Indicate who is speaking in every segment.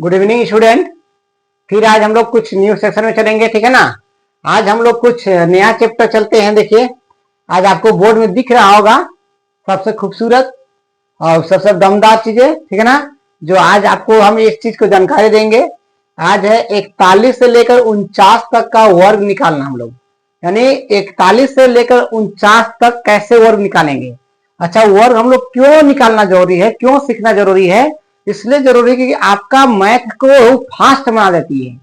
Speaker 1: Good evening student. फिर आज हम लोग कुछ न्यू सेक्शन में चलेंगे, ठीक है ना। आज हम लोग कुछ नया चैप्टर चलते हैं। देखिए आज आपको बोर्ड में दिख रहा होगा सबसे खूबसूरत और सबसे दमदार चीजें, ठीक है ना, जो आज आपको हम इस चीज को जानकारी देंगे। आज है 41 से लेकर 49 तक का वर्ग निकालना हम लोग, यानी 41 से लेकर 49 तक कैसे वर्ग निकालेंगे। अच्छा, वर्ग हम लोग क्यों निकालना जरूरी है, क्यों सीखना जरूरी है? इसलिए जरूरी है कि आपका मैथ को फास्ट बना देती है,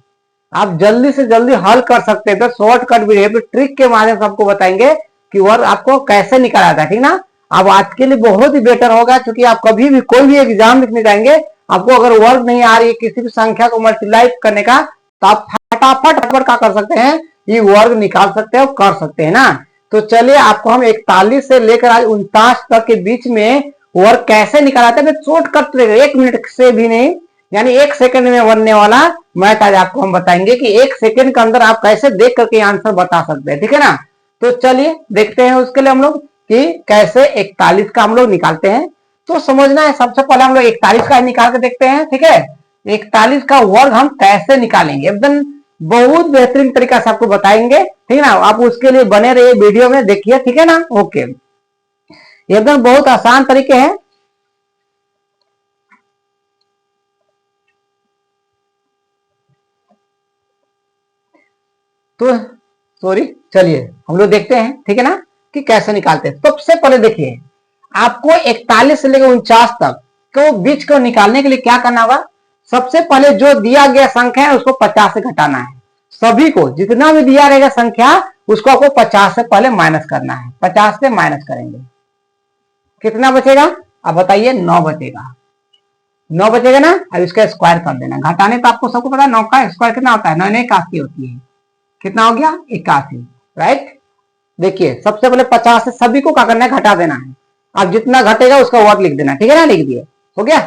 Speaker 1: आप जल्दी से जल्दी हल कर सकते हैं। तो शॉर्टकट भी है, तो ट्रिक के माध्यम से आपको बताएंगे कि वर्ग आपको कैसे निकाला जाता है, ठीक ना। अब आज के लिए बहुत ही बेटर होगा, क्योंकि आप कभी भी कोई भी एग्जाम लिखने जाएंगे, आपको अगर वर्ग नहीं आ रही है किसी भी संख्या को मल्टीप्लाई करने का, तो आप फटाफट क्या कर सकते हैं, ये वर्ग निकाल सकते हैं और कर सकते हैं ना। तो चलिए आपको हम 41 से लेकर आज 49 तक के बीच में वर्ग कैसे निकालते हैं, शॉर्टकट 1 मिनट से भी नहीं, यानी 1 सेकंड में बनने वाला मैथ आज आपको हम बताएंगे कि 1 सेकंड के अंदर आप कैसे देख करके आंसर बता सकते हैं, ठीक है ना। तो चलिए देखते हैं उसके लिए हम लोग कि कैसे 41 का हम लोग निकालते हैं। तो समझना है, सबसे पहले हम लोग 41 का निकाल के देखते हैं, ठीक है। 41 का वर्ग हम कैसे निकालेंगे, एकदम बहुत बेहतरीन तरीका से आपको बताएंगे, ठीक है ना। आप उसके लिए बने रहिए, वीडियो में देखिए, ठीक है ना। ओके, एकदम बहुत आसान तरीके हैं। तो सॉरी, चलिए हम लोग देखते हैं, ठीक है ना, कि कैसे निकालते हैं। सबसे पहले देखिए, आपको 41 से लेकर 49 तक को बीच को निकालने के लिए क्या करना होगा। सबसे पहले जो दिया गया संख्या है उसको 50 से घटाना है। सभी को जितना भी दिया रहेगा संख्या, उसको आपको 50 से पहले माइनस करना है। 50 से माइनस करेंगे, कितना बचेगा? अब बताइए, 9 बचेगा। 9 बचेगा ना। अब इसका स्क्वायर कर देना। घटाने तो आपको सबको पता है, 9 का स्क्वायर कितना होता है, 9 81 होती है। कितना हो गया? 81, राइट। देखिए सबसे पहले 50 से सभी को क्या करना है, घटा देना है। अब जितना घटेगा उसका वर्ग लिख देना, ठीक है ना। लिख दिए, हो गया।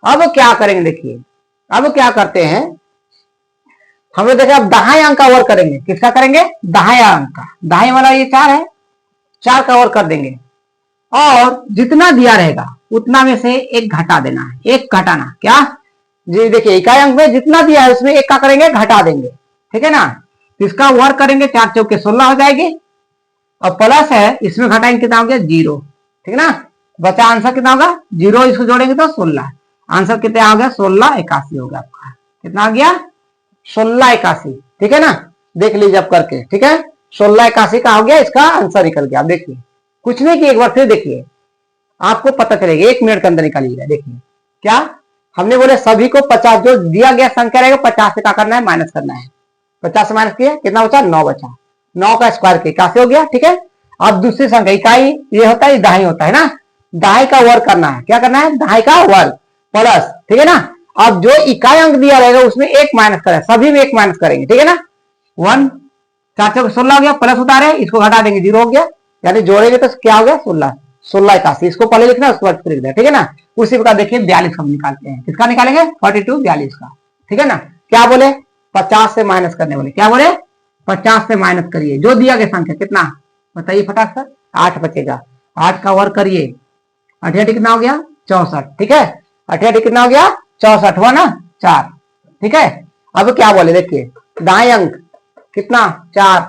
Speaker 1: अब क्या करेंगे, देखिए अब क्या करते हैं हम लोग। देखिए अब दहाई अंक का वर्ग करेंगे। किसका करेंगे? दहाई अंक का। दहाई वाला ये 4 है, 4 का वर्ग कर देंगे, और जितना दिया रहेगा उतना में से एक घटा देना है। एक घटाना क्या जी, देखिए इकाई अंक में जितना दिया है उसमें एक का करेंगे, घटा देंगे, ठीक है ना। इसका वर्ग करेंगे, 4 चौके 16 हो जाएगी। और प्लस है, इसमें घटाएंगे, कितना हो गया? 0, ठीक है ना। बचा आंसर कितना होगा? 0, इसको जोड़ेंगे तो 16। आंसर कितना हो गया? 1681 हो गया आपका। कितना आ गया? 1681, ठीक है ना। देख लीजिए अब करके, ठीक है। 1681 का हो गया, इसका आंसर निकल गया। देखिए कुछ नहीं कि एक बार फिर देखिए, आपको पता चलेगा, 1 मिनट के अंदर निकालिएगा। देखिए क्या हमने बोले, सभी को 50 जो दिया गया संख्या रहेगा 50 से क्या करना है, माइनस करना है। 50 से माइनस किया, कितना बचा? 9 बचा। 9 का स्क्वायर किया, 81 हो गया, ठीक है। अब दूसरी संख्या, इकाई ये होता है, दहाई होता है ना। दहाई का वर्ग करना है। क्या करना है? दहाई का वर्ग प्लस, ठीक है ना। अब जो इकाई अंक दिया रहेगा उसमें एक माइनस करें, सभी में एक माइनस करेंगे, ठीक है ना। 1, 4 चौके 16 हो गया, प्लस उतारे, इसको घटा देंगे, 0 हो गया। यानी जोड़ेंगे तो क्या हो गया? 16, 1681। इसको पहले लिखना, उसके बाद लिख देना, ठीक है ना। उसी प्रकार देखिए 42 हम निकालते हैं। किसका निकालेंगे? 42, 42 का, ठीक है ना। क्या बोले? 50 से माइनस करने बोले। क्या बोले? 50 से माइनस करिए जो दिया गया संख्या, कितना बताइए फटाक से। 8 बचेगा। 8 का वर्ग करिए, 8 कितना हो गया? 64, ठीक है। 8 कितना हो गया? 64 हुआ ना, 4, ठीक है। अब क्या बोले, देखिए दाएं अंक कितना? 4,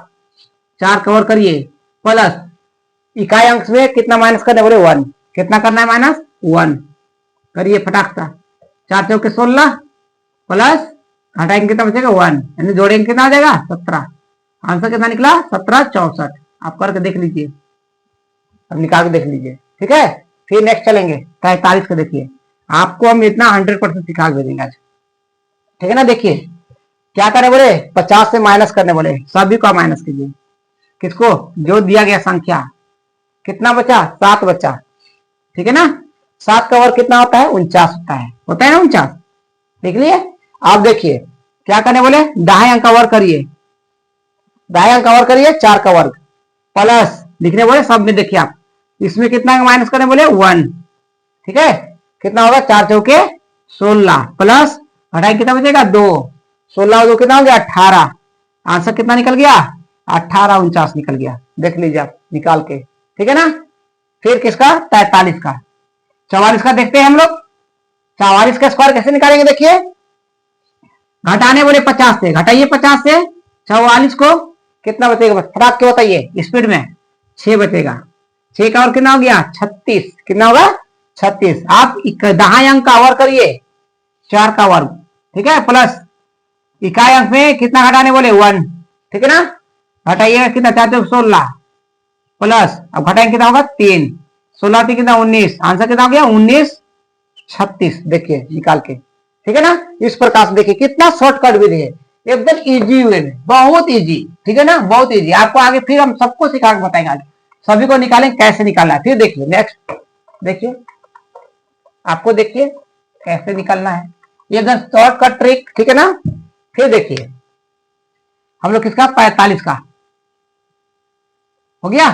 Speaker 1: 4 का वर्ग करिए प्लस इकाई अंक में कितना माइनस करने बोले? 1। कितना करना है? माइनस 1 करिए फटाक सा। 4 चौके 16 प्लस घटाएंगे कितना बचेगा? 1, यानी जोड़ेंगे कितना आ जाएगा? 17। आंसर कितना निकला? 1764। आप करके देख लीजिए, अब निकाल के देख लीजिए, ठीक है। फिर नेक्स्ट चलेंगे 43 का। देखिए आपको हम इतना 100% सिखा के देंगे आज, ठीक है ना। देखिए क्या करें बोले, 50 से माइनस करने बोले, सभी को माइनस कीजिए। किसको? जो दिया गया संख्या। कितना बचा? 7 बचा, ठीक है ना। 7 का वर्ग कितना होता है? 49 होता है ना, 49। देख लिए। आप देखिए क्या करने बोले, दाएं अंक का वर्ग करिए। दाएं अंक का वर्ग करिए, 4 का वर्ग प्लस लिखने बोले सब में। देखिए आप इसमें कितना माइनस करने बोले? 1, ठीक है। कितना होगा? 4 चौके 16 प्लस घटाएंगे कितना बचेगा? 2, 16 और 2 कितना हो गया? 18। आंसर कितना निकल गया? 1849 निकल गया। देख लीजिए आप निकाल के, ठीक है ना। फिर किसका? 43 का। 44 का देखते हैं हम लोग। 44 का स्क्वायर कैसे निकालेंगे, देखिए घटाने बोले 50 से, घटाइए 50 से 44 को, कितना बचेगा बस फटाक के बताइए स्पीड में। 6 बचेगा, 6 का और कितना हो गया 36, कितना होगा 36। आप दहाई अंक का वर्ग करिए 4 का वर्ग, ठीक है, प्लस इकाई अंक में कितना घटाने बोले 1, ठीक है ना। घटाइएगा कितना 4 16 प्लस, अब घटाएंगे कितना होगा 3, 16 3 कितना 19, आंसर कितना हो गया 19 36। देखिए निकाल के, ठीक है ना। इस प्रकार से देखिए कितना शॉर्टकट विधि है, एकदम इजी वे में, बहुत इजी, ठीक है ना, बहुत इजी। आपको आगे फिर हम सबको सिखा के बताएंगे, आगे सभी को निकालेंगे कैसे निकालना है। फिर देखिए नेक्स्ट, देखिए आपको देखिए कैसे निकालना है, ये एकदम शॉर्टकट ट्रिक, ठीक है ना। फिर देखिए हम लोग किसका 45 का हो गया,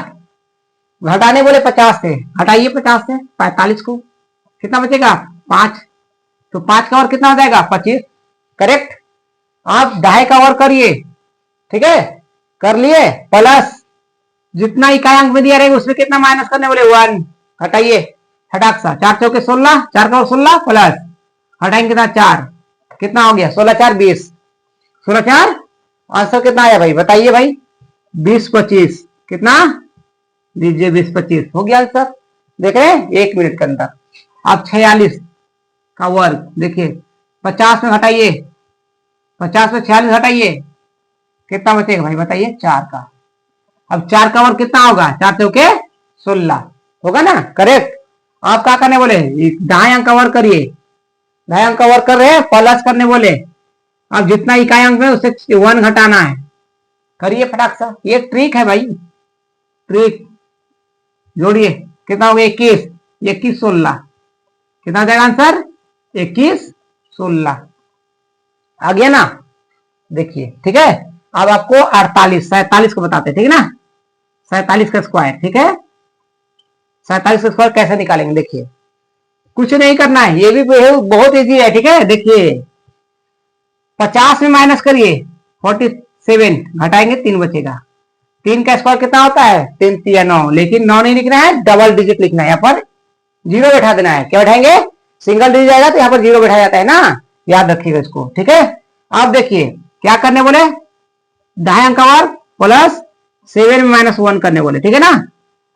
Speaker 1: घटाने बोले 50 से, घटाइए 50 से 45 को, कितना बचेगा 5, तो 5 का और कितना हो जाएगा 25, करेक्ट। आप दहाई का और करिए, ठीक है, कर लिए, प्लस जितना इकाई अंक में दिया रहेगा उसमें कितना माइनस करने बोले 1, हटाइए फटाक सा, 4 चौके 16, 4 का और 16 प्लस हटाएंगे कितना 4, कितना हो गया 16 4 20, 16 4 आंसर कितना आया भाई बताइए भाई 20 25, कितना दीजिए 20 25 हो गया आंसर, देख रहे हैं 1 मिनट के अंदर। अब 46 का वर्ग देखिए, 50 में हटाइए, 50 में 46 हटाइए, कितना बचेगा भाई बताइए 4 का। अब 4 का वर्ग कितना होगा 4 चौके 16 होगा ना, करेक्ट। आप क्या करने बोले दाएं अंक का वर्ग करिए, दाएं अंक का वर्ग कर रहे हैं, प्लस करने बोले, अब जितना इकाई अंक में उससे 1 घटाना है, करिए फटाक सा, ये ट्रिक है भाई, ट्रिक। जोड़िए कितना हो गया 21, 21 16, कितना हो जाएगा आंसर 21 16, आ गया ना। देखिए ठीक है, अब आपको 48 47 को बताते, ठीक है ना, 47 का स्क्वायर, ठीक है, 47 का स्क्वायर कैसे निकालेंगे देखिए, कुछ नहीं करना है, ये भी बहुत इजी है, ठीक है। देखिए 50 में माइनस करिए 47, घटाएंगे 3 बचेगा, 3 का स्क्वायर कितना होता है 3 3 9, लेकिन 9 नहीं लिखना है, डबल डिजिट लिखना है, यहाँ पर 0 बैठा देना है, क्या बैठाएंगे सिंगल डिजिट आएगा तो यहाँ पर 0 बैठा जाता है ना, याद रखिएगा इसको, ठीक है। अब देखिए क्या करने बोले दाएं अंक का वर्ग प्लस 7 में माइनस 1 करने बोले, ठीक है ना।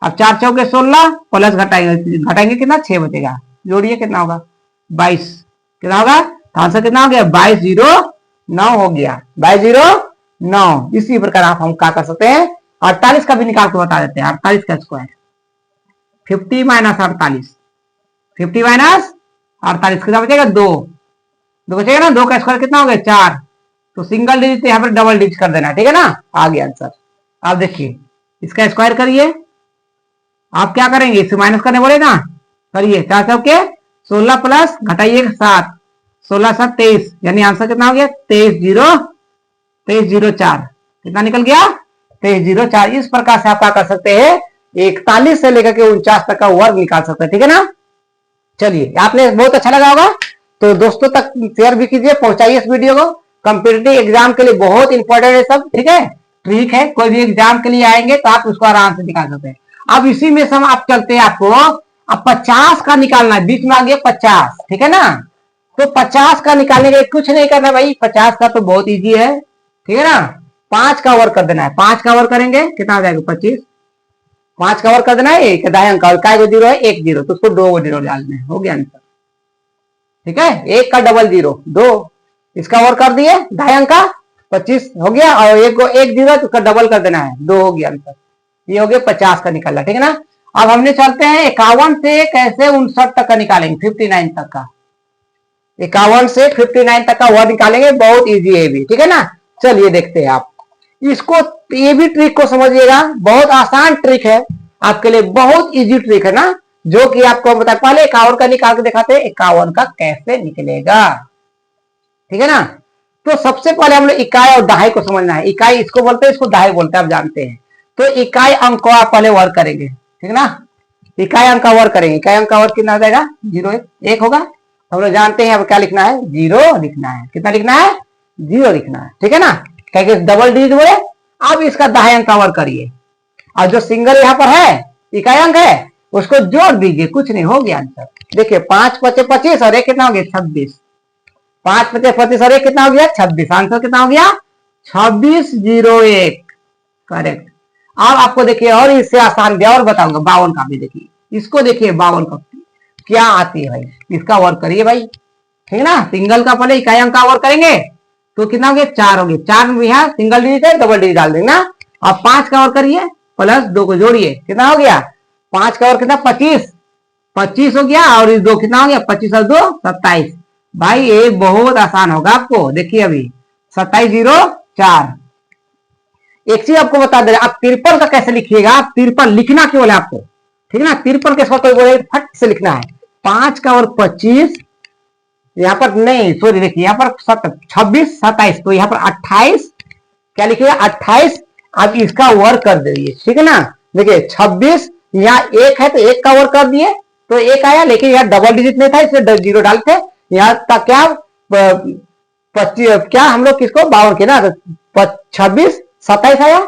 Speaker 1: अब 4 चौके 16 प्लस घटाएंगे कितना 6 बचेगा, जोड़िए कितना होगा 22, कितना होगा तो आंसर कितना हो गया 22 0 9 हो गया, 22 0 9। इसी प्रकार आप हम क्या कर सकते हैं 48 का भी निकाल के बता देते हैं, 48 का स्क्वायर 50 माइनस 48, 50 माइनस 48 कितना बचेगा 2 बचेगा ना, 2 का स्क्वायर कितना हो गया 4, तो सिंगल डिजिट यहाँ पर डबल डिजिट कर देना, ठीक है ना, आ गया आंसर। अब देखिए इसका स्क्वायर करिए, आप क्या करेंगे इसे माइनस करने बोले ना, करिए 4 चौके 16 प्लस घटाइए 7, 16 7 23, यानी आंसर कितना हो गया 23 0 4, कितना निकल गया 23 0 4। इस प्रकार से आप क्या कर सकते हैं 41 से लेकर के 49 तक का वर्ग निकाल सकते हैं, ठीक है ना। चलिए आपने बहुत अच्छा लगा होगा तो दोस्तों तक शेयर भी कीजिए, पहुंचाइए इस वीडियो को, कॉम्पिटिटिव एग्जाम के लिए बहुत इंपॉर्टेंट है सब, ठीक है, ट्रिक है, कोई भी एग्जाम के लिए आएंगे तो आप उसको आराम से निकाल सकते हैं। अब इसी में से आप चलते हैं, आपको अब 50 का निकालना है, बीच में आ गया 50, ठीक है ना, तो 50 का निकालने के कुछ नहीं करना भाई, 50 का तो बहुत इजी है, ठीक है ना। 5 का वर्ग कर देना है, 5 का वर्ग करेंगे कितना हो जाएगा 25, 5 का वर्ग कर देना है, दाएं अंक का जीरो है 1 0, तो उसको 2 जीरो डालना है, हो गया आंसर, ठीक है। 1 का डबल 0 2, इसका वर्ग कर दिए दाएं अंक का 25 हो गया, और 1 0 तो उसका डबल कर देना है 2, हो गया आंसर, ये हो गया 50 का निकाला, ठीक है ना। अब हमने चलते हैं 51 से कैसे 59 तक का निकालेंगे, 59 तक का, 51 से 59 तक का वर्ड निकालेंगे, बहुत इजी है भी, ठीक है ना। चलिए देखते हैं आप इसको, ये भी ट्रिक को समझिएगा, बहुत आसान ट्रिक है आपके लिए, बहुत इजी ट्रिक है ना, जो कि आपको बता, पहले 51 का निकाल के दिखाते हैं 51 का कैसे निकलेगा, ठीक है ना। तो सबसे पहले हम लोग इकाई और दहाई को समझना है, इकाई इसको बोलते हैं, इसको दहाई बोलते हैं, आप जानते हैं। तो इकाई अंक को आप पहले वर्ग करेंगे, ठीक है ना, इकाई अंक का वर्ग करेंगे, इकाई अंक का वर्ग कितना आ जाएगा 0 1 होगा, हम लोग जानते हैं अब क्या लिखना है 0 लिखना है, कितना लिखना है 0 लिखना है, ठीक है ना, क्या डबल डिजिट बोले। अब इसका दाएं अंक का वर्ग करिए, और जो सिंगल यहाँ पर है इकाई अंक है उसको जोड़ दीजिए, कुछ नहीं, हो गया आंसर। देखिए 5 5 25 और 1 कितना हो गया 26, 5 × 25 और 1 कितना हो गया 26। आंसर कितना हो गया 2601। करेक्ट। अब आपको देखिए और इससे आसान दिया और बताऊंगा 52 का भी। देखिए इसको देखिए 52 का क्या आती है भाई, इसका वर्क करिए भाई, ठीक है ना। सिंगल का पहले इकाई अंक का वर्क करेंगे तो कितना हो गया 4 हो गया। 4 में यहाँ सिंगल डिजिट है, डबल डिजिट डाल देंगे ना। अब 5 का वर्क करिए, प्लस 2 को जोड़िए, कितना हो गया 5 का वर्क कितना 25, 25 हो गया। और इस 2 कितना हो गया 25 और 2 27। भाई ये बहुत आसान होगा आपको। देखिए अभी 2704। एक चीज आपको बता दे, आप 53 का कैसे लिखिएगा, आप 53 लिखना केवल आपको, ठीक है ना। 53 के साथ बोले फट से लिखना है। 5 का वर्ग 25, यहाँ पर नहीं सॉरी देखिए यहाँ पर 26 27, तो यहाँ पर 28 क्या लिखिएगा 28। आप इसका वर्ग कर दीजिए, ठीक है ना। देखिए 26 यहाँ 1 है तो 1 का वर्ग कर दिए तो 1 आया, लेकिन यहाँ डबल डिजिट नहीं था इसलिए 0 डालते। यहाँ तक क्या 25 क्या हम लोग किसको 52 के ना, 26 27 आया,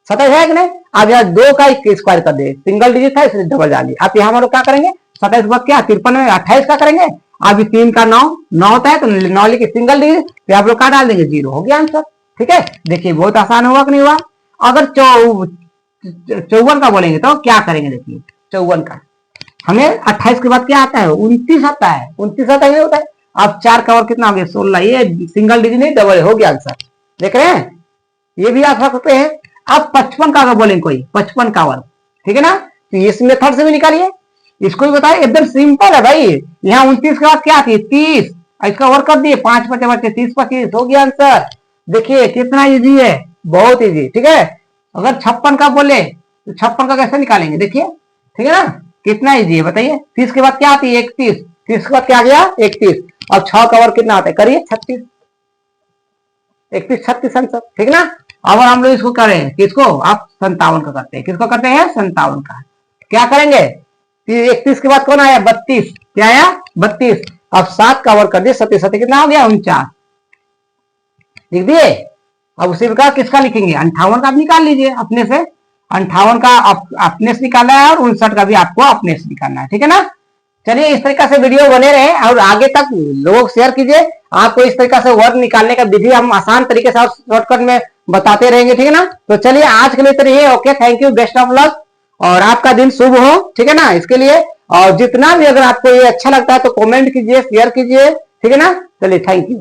Speaker 1: 27 आया कि नहीं। अब यहाँ 2 का स्क्वायर कर दे, सिंगल डिजिट था इसलिए डबल डालिए। आप यहाँ हम लोग क्या करेंगे 27 के बाद क्या 53 में 28 का करेंगे। अभी 3 का 9 होता है तो 9 लिखे सिंगल डिजिट, तो आप लोग क्या डाल देंगे 0, हो गया आंसर। ठीक है, देखिए बहुत आसान हुआ कि नहीं हुआ। अगर 54 का बोलेंगे तो क्या करेंगे, देखिए 54 का हमें 28 के बाद क्या आता है 29 आता है, 29 आता है होता है। अब 4 का और कितना हो गया 16, ये सिंगल डिजिट नहीं डबल हो गया आंसर, देख रहे हैं ये भी आप सकते हैं। अब 55 का अगर बोलेंगे कोई 55 का वर्ग, ठीक है ना, तो इस मेथड से भी निकालिए, इसको भी बताइए, एकदम सिंपल है भाई। यहाँ 29 के बाद क्या आती है 30, इसका वर्ग कर दिए 5 बचे बचे 30 25, हो गया आंसर। देखिए कितना इजी है, बहुत इजी। ठीक है, अगर 56 का बोले तो 56 का कैसे निकालेंगे, देखिए ठीक है ना, कितना इजी है बताइए। 30 के बाद क्या आती है 31, 30 के बाद क्या आ गया 31। अब 6 का वर्ग कितना आता है करिए 36, 31 36 आंसर, ठीक ना। अब हम लोग इसको करें किसको, आप 57 का करते हैं, किसको करते हैं 57 का। क्या करेंगे 31 के बाद कौन आया 32, क्या आया 32। अब 7 का वर्ग कर दिए 37 37 कितना हो गया 49, लिख दिए। अब उसी प्रकार किसका लिखेंगे 58 का आप निकाल लीजिए अपने से, 58 का अपने से निकालना है और 59 का भी आपको अपने से निकालना है, ठीक है ना। चलिए इस तरीका से वीडियो बने रहे और आगे तक लोग शेयर कीजिए। आपको इस तरीका से वर्ग निकालने का विधि हम आसान तरीके से शॉर्टकट में बताते रहेंगे, ठीक है ना। तो चलिए आज के लिए तो ये okay, thank you, best of luck और आपका दिन शुभ हो, ठीक है ना। इसके लिए और जितना भी अगर आपको ये अच्छा लगता है तो कमेंट कीजिए, शेयर कीजिए, ठीक है ना। चलिए थैंक यू।